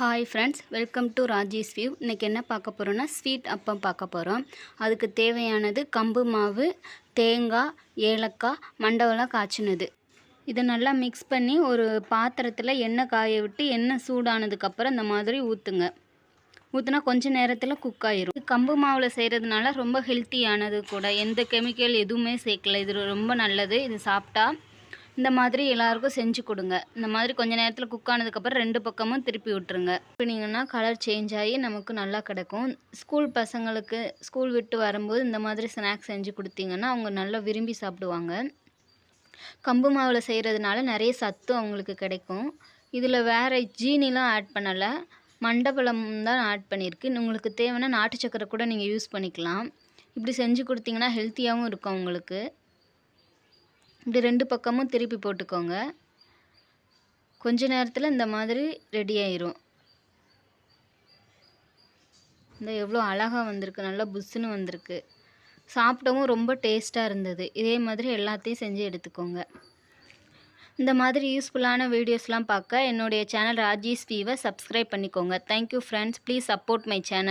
Hi friends, welcome to Raji's view. இன்றைக்கி என்ன பார்க்க போகிறோன்னா ஸ்வீட் அப்பம் பார்க்க போகிறோம். அதுக்கு தேவையானது கம்பு மாவு, தேங்காய், ஏலக்காய், மண்டவெல்லாம் காய்ச்சினது. இதை நல்லா மிக்ஸ் பண்ணி ஒரு பாத்திரத்தில் எண்ணெய் காய விட்டு எண்ணெய் சூடானதுக்கப்புறம் இந்த மாதிரி ஊற்றுங்க. ஊற்றினா கொஞ்சம் நேரத்தில் குக் ஆயிரும். கம்பு மாவில் செய்கிறதுனால ரொம்ப ஹெல்த்தியானது கூட. எந்த கெமிக்கல் எதுவுமே சேர்க்கல. இது ரொம்ப நல்லது. இது சாப்பிட்டா இந்த மாதிரி எல்லாருக்கும் செஞ்சு கொடுங்க. இந்த மாதிரி கொஞ்சம் நேரத்தில் குக் ஆனதுக்கப்புறம் 2 பக்கமும் திருப்பி விட்டுருங்க. திருப்பினீங்கன்னா கலர் சேஞ்ச் ஆகி நமக்கு நல்லா கிடைக்கும். ஸ்கூல் பசங்களுக்கு ஸ்கூல் விட்டு வரும்போது இந்த மாதிரி ஸ்நாக்ஸ் செஞ்சு கொடுத்தீங்கன்னா அவங்க நல்லா விரும்பி சாப்பிடுவாங்க. கம்பு மாவில் செய்கிறதுனால நிறைய சத்து அவங்களுக்கு கிடைக்கும். இதில் வேறு ஜீனிலாம் ஆட் பண்ணலை, மண்டபழம் தான் ஆட் பண்ணியிருக்கு. உங்களுக்கு தேவைன்னா நாட்டு சக்கரை கூட நீங்கள் யூஸ் பண்ணிக்கலாம். இப்படி செஞ்சு கொடுத்தீங்கன்னா ஹெல்த்தியாகவும் இருக்கும் உங்களுக்கு. இப்படி 2 பக்கமும் திருப்பி போட்டுக்கோங்க. கொஞ்ச நேரத்தில் இந்த மாதிரி ரெடி ஆயிரும். இந்த எவ்வளோ அழகாக வந்திருக்கு, நல்லா புஷ்ஷுன்னு வந்திருக்கு. சாப்பிட்டவும் ரொம்ப டேஸ்ட்டாக இருந்தது. இதே மாதிரி எல்லாத்தையும் செஞ்சு எடுத்துக்கோங்க. இந்த மாதிரி யூஸ்ஃபுல்லான வீடியோஸ்லாம் பார்க்க என்னுடைய சேனல் ராஜீஸ் வியூவை சப்ஸ்கிரைப் பண்ணிக்கோங்க. Thank you friends. Please support my channel.